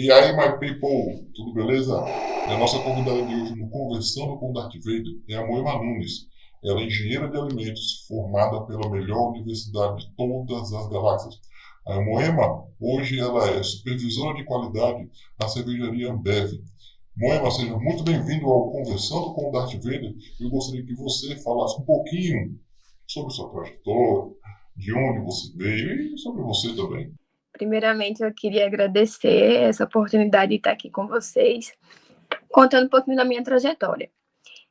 E aí, my people, tudo beleza? A nossa convidada de hoje no Conversando com Darth Vader é a Moema Nunes. Ela é engenheira de alimentos, formada pela melhor universidade de todas as galáxias. A Moema, hoje ela é supervisora de qualidade na cervejaria Ambev. Moema, seja muito bem-vindo ao Conversando com Darth Vader. Eu gostaria que você falasse um pouquinho sobre sua trajetória, de onde você veio e sobre você também. Primeiramente, eu queria agradecer essa oportunidade de estar aqui com vocês, contando um pouquinho da minha trajetória.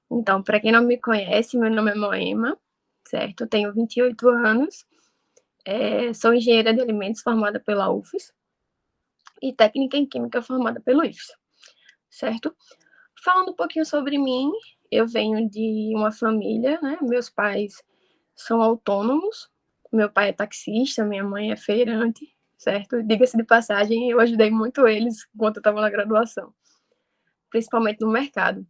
Então, para quem não me conhece, meu nome é Moema, certo? Eu tenho 28 anos, sou engenheira de alimentos formada pela UFES e técnica em química formada pelo IFES, certo? Falando um pouquinho sobre mim, eu venho de uma família, né? Meus pais são autônomos, meu pai é taxista, minha mãe é feirante, certo? Diga-se de passagem, eu ajudei muito eles enquanto eu estava na graduação, principalmente no mercado.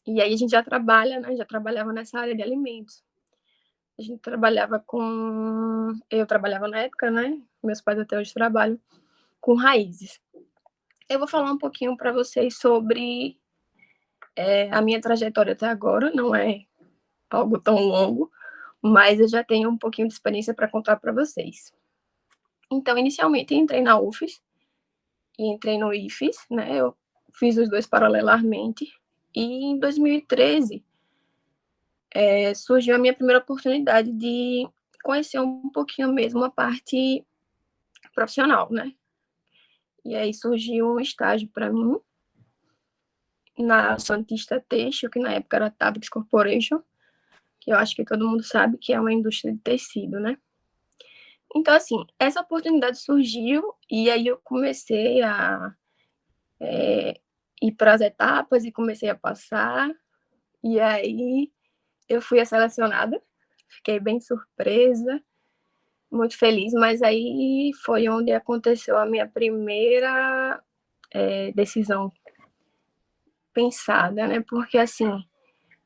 E aí a gente já trabalha, né? Já trabalhava nessa área de alimentos. A gente trabalhava com... Eu trabalhava na época, né? Meus pais até hoje trabalham com raízes. Eu vou falar um pouquinho para vocês sobre a minha trajetória até agora, não é algo tão longo, mas eu já tenho um pouquinho de experiência para contar para vocês. Então, inicialmente, entrei na UFES e entrei no IFES, né? Eu fiz os dois paralelamente. E em 2013, surgiu a minha primeira oportunidade de conhecer um pouquinho mesmo a parte profissional, né? E aí surgiu um estágio para mim na Santista Têxtil, que na época era Tabix Corporation, que eu acho que todo mundo sabe que é uma indústria de tecido, né? Então, assim, essa oportunidade surgiu e aí eu comecei a ir para as etapas e comecei a passar. E aí eu fui selecionada, fiquei bem surpresa, muito feliz, mas aí foi onde aconteceu a minha primeira decisão pensada, né? Porque, assim,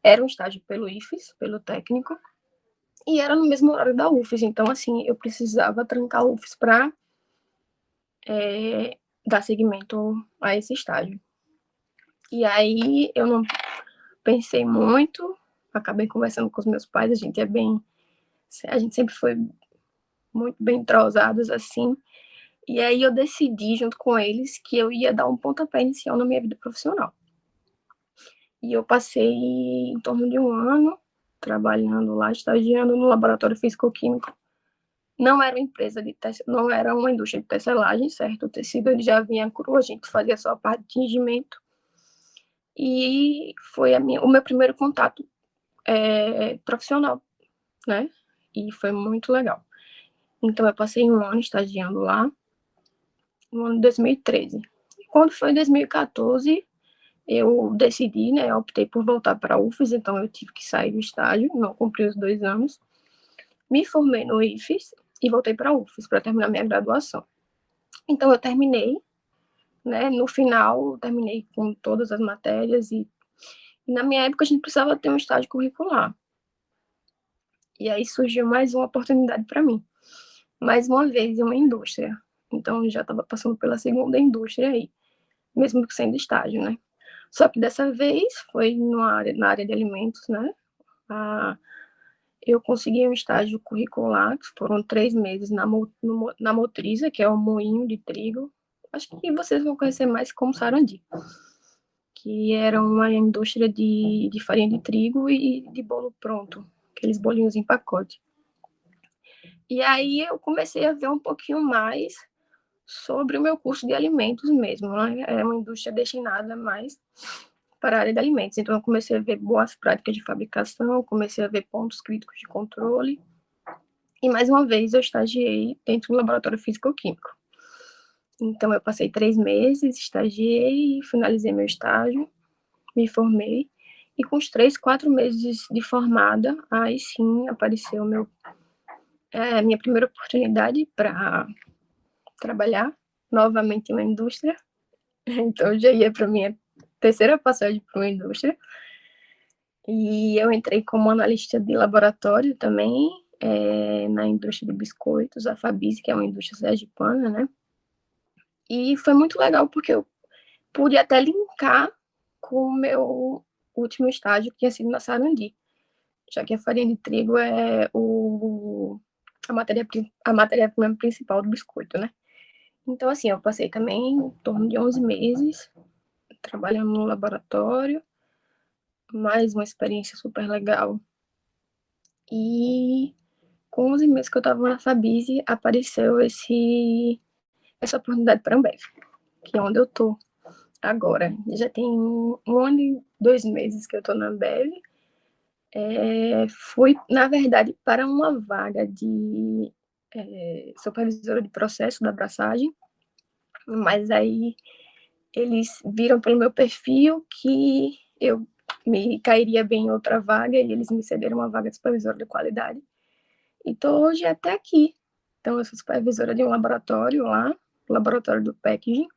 era um estágio pelo IFES, pelo técnico, e era no mesmo horário da UFES, então, assim, eu precisava trancar a UFES para dar seguimento a esse estágio. E aí eu não pensei muito, acabei conversando com os meus pais, a gente sempre foi muito bem entrosados assim, e aí eu decidi junto com eles que eu ia dar um pontapé inicial na minha vida profissional. E eu passei em torno de um ano trabalhando lá, estagiando no laboratório físico-químico. Não era uma empresa de não era uma indústria de tecelagem, certo? O tecido ele já vinha cru, a gente fazia só a parte de tingimento. E foi o meu primeiro contato profissional, né? E foi muito legal. Então, eu passei um ano estagiando lá, no ano de 2013. E quando foi em 2014, eu decidi, né? Eu optei por voltar para a UFES, então eu tive que sair do estágio, não cumpri os 2 anos. Me formei no IFES e voltei para a UFES para terminar minha graduação. Então, eu terminei, né? No final, eu terminei com todas as matérias e na minha época a gente precisava ter um estágio curricular. E aí surgiu mais uma oportunidade para mim. Mais uma vez em uma indústria. Então, eu já estava passando pela segunda indústria aí, mesmo que sendo estágio, né? Só que dessa vez foi na área de alimentos, né? Eu consegui um estágio curricular, que foram 3 meses na Motriza, que é o moinho de trigo. Acho que vocês vão conhecer mais como Sarandi, que era uma indústria de farinha de trigo e de bolo pronto, aqueles bolinhos em pacote. E aí eu comecei a ver um pouquinho mais sobre o meu curso de alimentos mesmo, né? É uma indústria destinada mais para a área de alimentos. Então, eu comecei a ver boas práticas de fabricação, comecei a ver pontos críticos de controle. E, mais uma vez, eu estagiei dentro do laboratório físico-químico. Então, eu passei 3 meses, estagiei, finalizei meu estágio, me formei. E com os 3, 4 meses de formada, aí sim apareceu minha primeira oportunidade para trabalhar novamente em uma indústria. Então, eu já ia para minha terceira passagem para uma indústria. E eu entrei como analista de laboratório também, na indústria de biscoitos, a Fabice, que é uma indústria sergipana, né? E foi muito legal, porque eu pude até linkar com o meu último estágio, que tinha sido na Sarandi, já que a farinha de trigo é a matéria-prima principal do biscoito, né? Então, assim, eu passei também em torno de 11 meses trabalhando no laboratório, mais uma experiência super legal. E com 11 meses que eu estava na Fabize, apareceu essa oportunidade para a Ambev, que é onde eu estou agora. Já tem 1 ano e 2 meses que eu estou na Ambev. Fui, na verdade, para uma vaga de supervisora de processo da abraçagem, mas aí eles viram pelo meu perfil que eu me cairia bem em outra vaga e eles me cederam uma vaga de supervisora de qualidade. E estou hoje até aqui. Então, eu sou supervisora de um laboratório lá, o laboratório do packaging,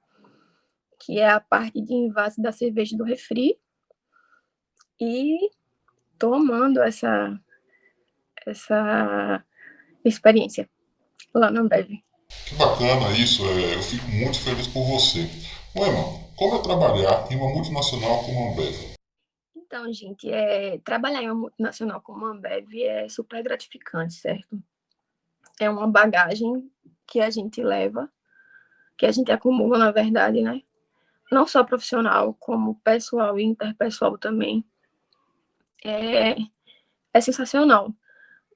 que é a parte de envase da cerveja do refri. E estou amando essa experiência lá na Ambev. Que bacana isso, eu fico muito feliz por você. Emma, como é trabalhar em uma multinacional como a Ambev? Então, gente, trabalhar em uma multinacional como a Ambev é super gratificante, certo? É uma bagagem que a gente leva, que a gente acumula, na verdade, né? Não só profissional, como pessoal e interpessoal também. É, é sensacional.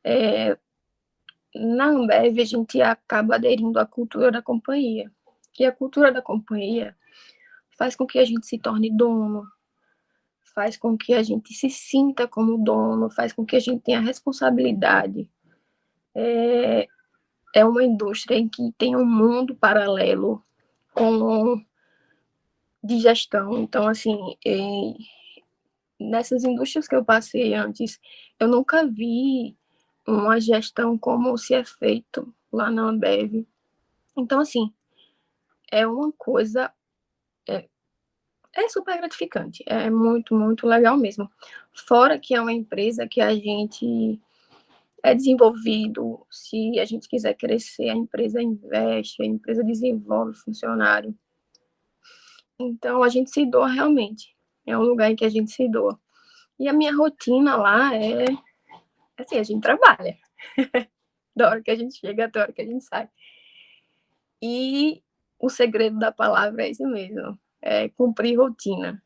É, Na Ambev, a gente acaba aderindo à cultura da companhia. E a cultura da companhia faz com que a gente se torne dono, faz com que a gente se sinta como dono, faz com que a gente tenha responsabilidade. É uma indústria em que tem um mundo paralelo com de gestão. Então, assim, nessas indústrias que eu passei antes, eu nunca vi uma gestão como se é feito lá na Ambev. Então, assim, é uma coisa, é, é super gratificante, é muito, muito legal mesmo. Fora que é uma empresa que a gente é desenvolvido, se a gente quiser crescer, a empresa investe, a empresa desenvolve funcionário. Então, a gente se doa realmente. É um lugar em que a gente se doa. E a minha rotina lá é assim, a gente trabalha. Da hora que a gente chega até a hora que a gente sai. E o segredo da palavra é esse mesmo. É cumprir rotina.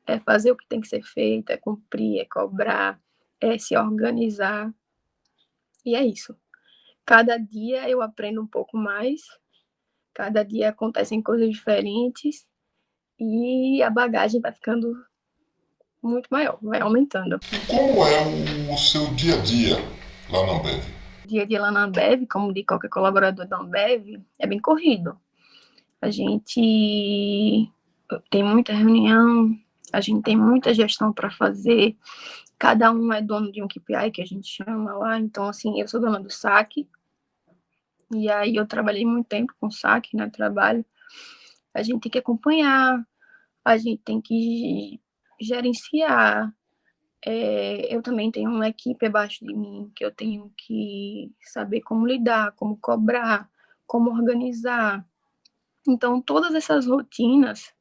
É fazer o que tem que ser feito, é cumprir, é cobrar, é se organizar. E é isso. Cada dia eu aprendo um pouco mais, cada dia acontecem coisas diferentes e a bagagem vai ficando muito maior, vai aumentando. E como é o seu dia a dia lá na Ambev? O dia a dia lá na Ambev, como de qualquer colaborador da Ambev, é bem corrido. A gente tem muita reunião, a gente tem muita gestão para fazer, cada um é dono de um KPI que a gente chama lá, então, assim, eu sou dona do saque, e aí eu trabalhei muito tempo com saque, né, trabalho, a gente tem que acompanhar, a gente tem que gerenciar, eu também tenho uma equipe abaixo de mim, que eu tenho que saber como lidar, como cobrar, como organizar, então todas essas rotinas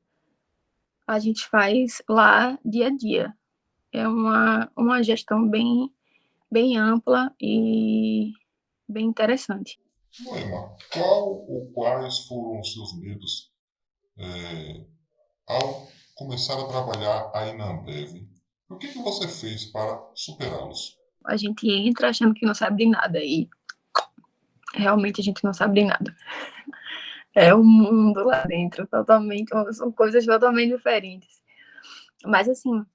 a gente faz lá dia a dia. É uma gestão bem ampla e bem interessante. Emma, qual ou quais foram os seus medos ao começar a trabalhar aí na Ambev? O que você fez para superá-los? A gente entra achando que não sabe de nada e realmente a gente não sabe de nada. É um mundo lá dentro, totalmente, são coisas totalmente diferentes. Mas assim,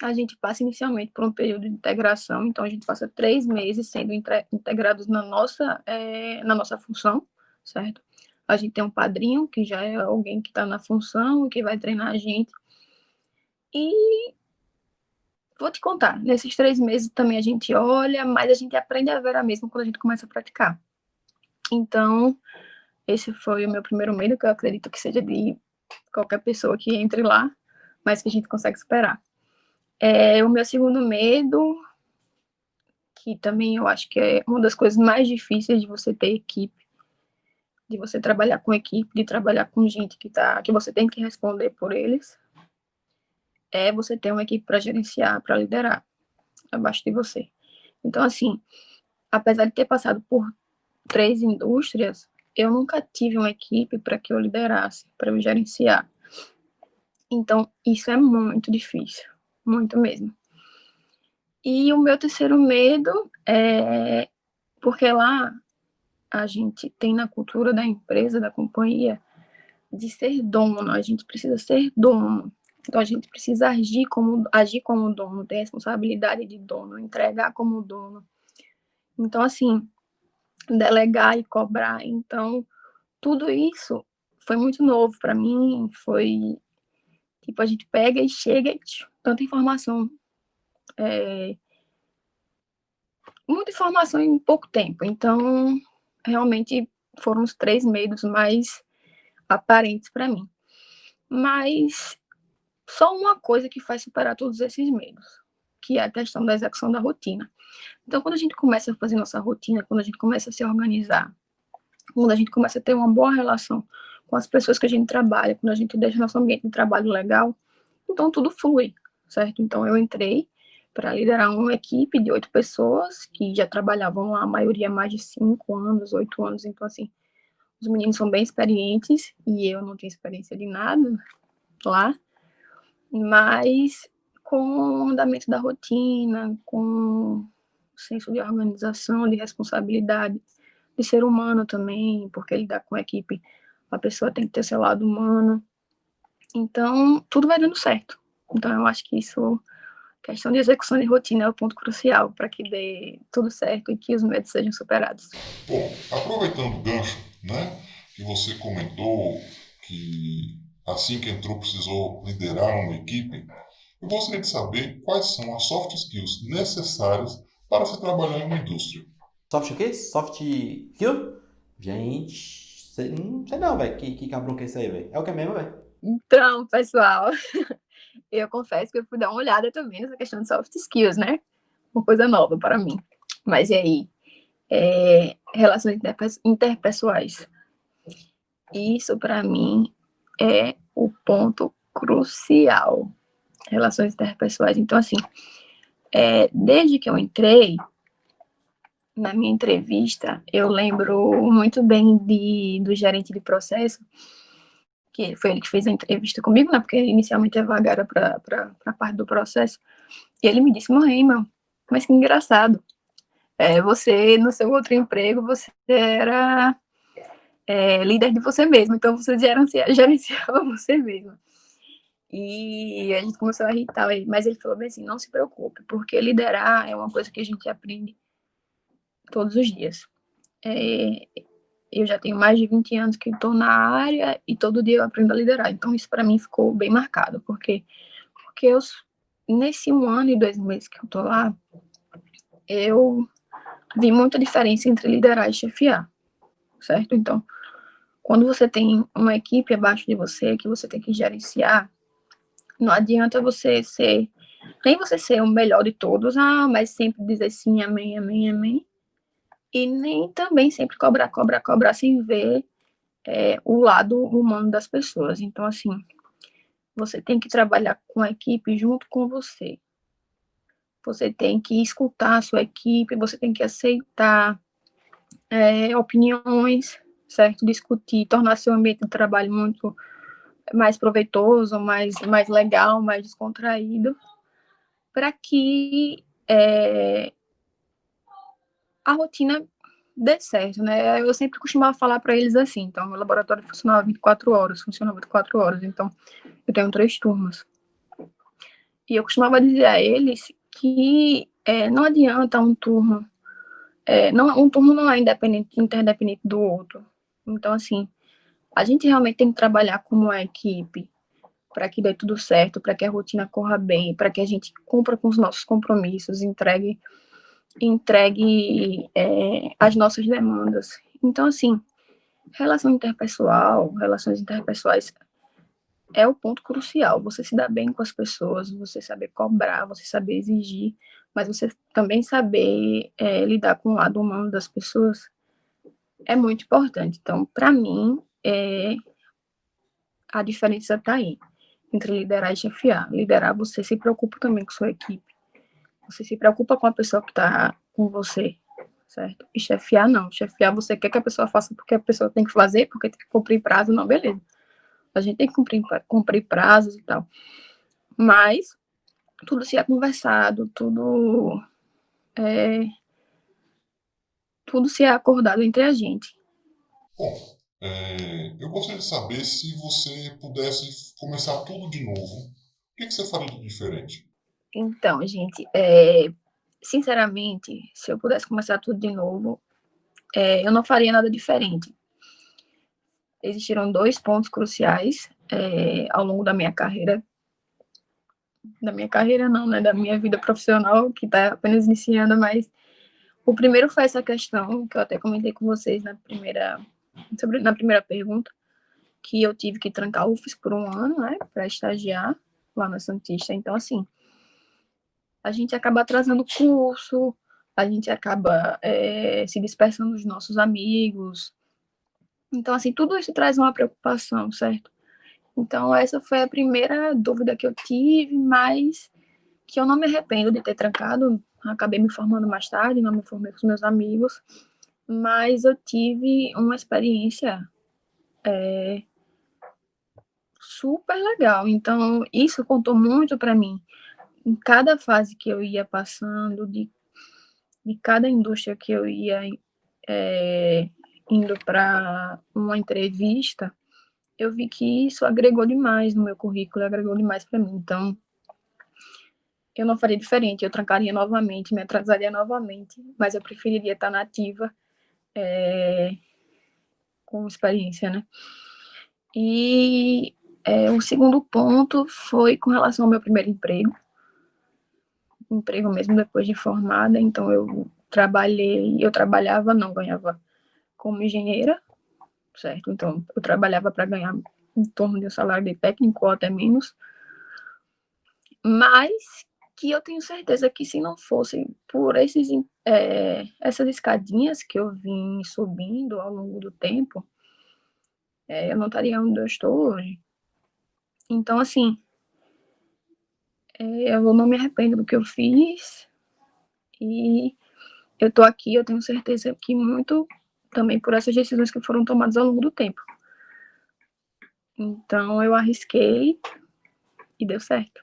a gente passa inicialmente por um período de integração, então a gente passa 3 meses sendo integrados na nossa função, certo? A gente tem um padrinho, que já é alguém que está na função, que vai treinar a gente. E vou te contar, nesses 3 meses também a gente olha, mas a gente aprende a ver a mesma quando a gente começa a praticar. Então, esse foi o meu primeiro medo, que eu acredito que seja de qualquer pessoa que entre lá, mas que a gente consegue superar. O meu segundo medo, que também eu acho que é uma das coisas mais difíceis de você ter equipe, de você trabalhar com equipe, de trabalhar com gente que você tem que responder por eles, é você ter uma equipe para gerenciar, para liderar abaixo de você. Então, assim, apesar de ter passado por 3 indústrias, eu nunca tive uma equipe para que eu liderasse, para eu gerenciar. Então, isso é muito difícil, muito mesmo. E o meu terceiro medo é porque lá a gente tem na cultura da empresa, da companhia, de ser dono, a gente precisa ser dono. Então a gente precisa agir como dono, ter responsabilidade de dono, entregar como dono. Então, assim, delegar e cobrar. Então, tudo isso foi muito novo para mim, foi tipo, a gente pega e chega e tanta informação, muita informação em pouco tempo. Então, realmente foram os 3 medos mais aparentes para mim. Mas só uma coisa que faz superar todos esses medos, que é a questão da execução da rotina. Então, quando a gente começa a fazer nossa rotina, quando a gente começa a se organizar, quando a gente começa a ter uma boa relação com as pessoas que a gente trabalha, quando a gente deixa nosso ambiente de trabalho legal, então tudo flui, certo? Então, eu entrei para liderar uma equipe de 8 pessoas que já trabalhavam lá, a maioria mais de 5 anos, 8 anos. Então, assim, os meninos são bem experientes e eu não tinha experiência de nada lá, mas com o andamento da rotina, com o senso de organização, de responsabilidade, de ser humano também, porque lidar com a equipe, a pessoa tem que ter seu lado humano. Então, tudo vai dando certo. Então, eu acho que isso, questão de execução de rotina é o ponto crucial para que dê tudo certo e que os medos sejam superados. Bom, aproveitando o gancho, né, que você comentou que assim que entrou precisou liderar uma equipe, eu gostaria de saber quais são as soft skills necessárias para se trabalhar em uma indústria. Soft o quê? Soft skill? Gente, não sei não, velho. Que cabrão que é isso aí, velho? É o que mesmo, velho? Então, pessoal, eu confesso que eu fui dar uma olhada também nessa questão de soft skills, né? Uma coisa nova para mim. Mas e aí? Relações interpessoais. Isso, para mim, é o ponto crucial. Relações interpessoais. Então, assim, desde que eu entrei, na minha entrevista, eu lembro muito bem do gerente de processo, que foi ele que fez a entrevista comigo, né? Porque inicialmente a vaga era para a parte do processo. E ele me disse, Moema, mas que engraçado. Você, no seu outro emprego, você era líder de você mesmo, então você gerenciava você mesmo. E a gente começou a rir e tal, mas ele falou bem assim, não se preocupe, porque liderar é uma coisa que a gente aprende todos os dias. Eu já tenho mais de 20 anos que estou na área e todo dia eu aprendo a liderar, então isso para mim ficou bem marcado, porque nesse 1 ano e 2 meses que eu estou lá, eu vi muita diferença entre liderar e chefiar, certo? Então, quando você tem uma equipe abaixo de você, que você tem que gerenciar, não adianta nem você ser o melhor de todos, mas sempre dizer sim, amém, amém, amém, e nem também sempre cobrar, cobrar, cobrar, sem ver o lado humano das pessoas. Então, assim, você tem que trabalhar com a equipe junto com você. Você tem que escutar a sua equipe, você tem que aceitar opiniões, certo? Discutir, tornar seu ambiente de trabalho muito mais proveitoso, mais legal, mais descontraído, para que a rotina dê certo, né? Eu sempre costumava falar para eles assim, então, meu laboratório funcionava 24 horas, funciona 24 horas, então, eu tenho 3 turmas. E eu costumava dizer a eles que não adianta um turno, um turno não é interdependente do outro. Então, assim, a gente realmente tem que trabalhar como uma equipe para que dê tudo certo, para que a rotina corra bem, para que a gente cumpra com os nossos compromissos, entregue as nossas demandas. Então, assim, relações interpessoais é o ponto crucial. Você se dar bem com as pessoas, você saber cobrar, você saber exigir, mas você também saber lidar com o lado humano das pessoas é muito importante. Então, para mim, a diferença está aí, entre liderar e chefiar. Liderar, você se preocupa também com sua equipe. Você se preocupa com a pessoa que está com você, certo? E chefiar, não. Chefiar, você quer que a pessoa faça porque a pessoa tem que fazer, porque tem que cumprir prazo, não, beleza. A gente tem que cumprir prazos e tal. Mas tudo se é conversado, tudo se é acordado entre a gente. Bom, eu gostaria de saber se você pudesse começar tudo de novo. O que você faria de diferente? Então, gente, sinceramente, se eu pudesse começar tudo de novo, eu não faria nada diferente. Existiram 2 pontos cruciais ao longo da minha carreira não, né, da minha vida profissional, que está apenas iniciando, mas o primeiro foi essa questão, que eu até comentei com vocês na primeira pergunta, que eu tive que trancar o UFES por 1 ano, né, para estagiar lá na Santista. Então, assim, a gente acaba atrasando o curso, a gente acaba se dispersando dos nossos amigos. Então, assim, tudo isso traz uma preocupação, certo? Então, essa foi a primeira dúvida que eu tive, mas que eu não me arrependo de ter trancado. Acabei me formando mais tarde, não me formei com os meus amigos, mas eu tive uma experiência super legal. Então, isso contou muito para mim. Em cada fase que eu ia passando, de cada indústria que eu ia indo para uma entrevista, eu vi que isso agregou demais no meu currículo, agregou demais para mim. Então, eu não faria diferente, eu trancaria novamente, me atrasaria novamente, mas eu preferiria estar nativa com experiência, né? E o segundo ponto foi com relação ao meu primeiro emprego mesmo depois de formada. Então, eu trabalhava, não ganhava como engenheira, certo? Então, eu trabalhava para ganhar em torno de um salário de técnico ou até menos, mas que eu tenho certeza que se não fosse por essas escadinhas que eu vim subindo ao longo do tempo, eu não estaria onde eu estou hoje. Então, assim, eu não me arrependo do que eu fiz e eu estou aqui, eu tenho certeza que muito também por essas decisões que foram tomadas ao longo do tempo. Então, eu arrisquei e deu certo.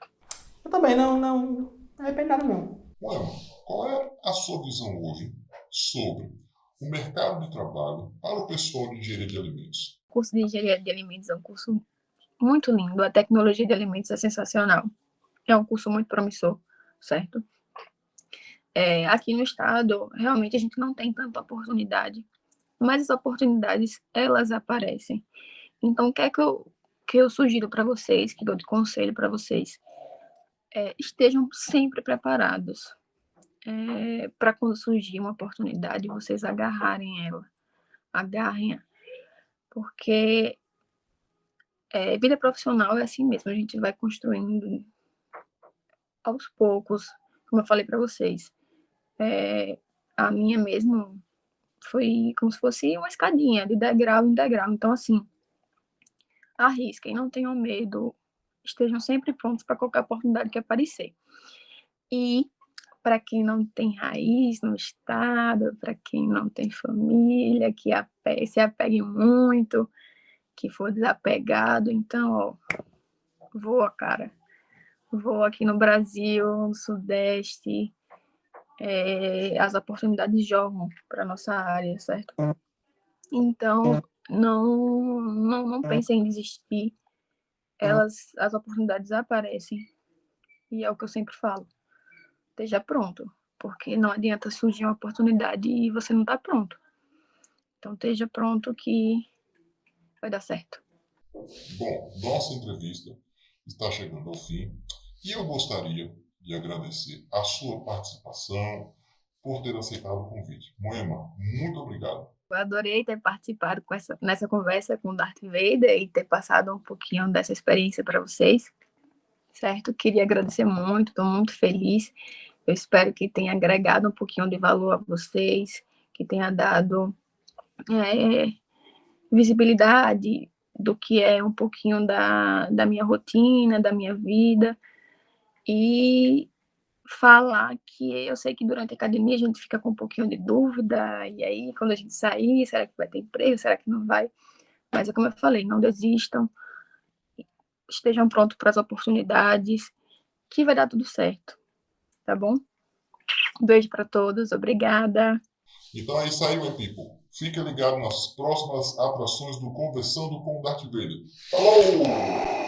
Eu também não me arrependo nada, não. Moema, qual é a sua visão hoje sobre o mercado de trabalho para o pessoal de engenharia de alimentos? O curso de engenharia de alimentos é um curso muito lindo, a tecnologia de alimentos é sensacional. É um curso muito promissor, certo? Aqui no estado, realmente a gente não tem tanta oportunidade, mas as oportunidades, elas aparecem. Então, o que é que eu sugiro para vocês, que dou de conselho para vocês? Estejam sempre preparados para quando surgir uma oportunidade, vocês agarrarem ela. Agarrem, porque vida profissional é assim mesmo, a gente vai construindo aos poucos, como eu falei para vocês. A minha mesmo foi como se fosse uma escadinha, de degrau em degrau. Então, assim, arrisquem, não tenham medo, estejam sempre prontos para qualquer oportunidade que aparecer. E para quem não tem raiz no estado, para quem não tem família, que se apegue muito, que for desapegado, então, ó, voa, cara. Voa aqui no Brasil, no Sudeste, as oportunidades jogam para nossa área, certo? Então, não pensem em desistir. As oportunidades aparecem. E é o que eu sempre falo. Esteja pronto. Porque não adianta surgir uma oportunidade e você não está pronto. Então, esteja pronto que vai dar certo. Bom, nossa entrevista está chegando ao fim e eu gostaria de agradecer a sua participação por ter aceitado o convite. Moema, muito obrigado. Eu adorei ter participado nessa conversa com o Darth Vader e ter passado um pouquinho dessa experiência para vocês, certo? Queria agradecer muito, estou muito feliz. Eu espero que tenha agregado um pouquinho de valor a vocês, que tenha dado visibilidade do que é um pouquinho da minha rotina, da minha vida, e falar que eu sei que durante a academia a gente fica com um pouquinho de dúvida, e aí quando a gente sair, será que vai ter emprego, será que não vai? Mas é como eu falei, não desistam, estejam prontos para as oportunidades, que vai dar tudo certo, tá bom? Um beijo para todos, obrigada. Então é isso aí, my people. Fica ligado nas próximas atrações do Conversando com o Darth Vader. Falou!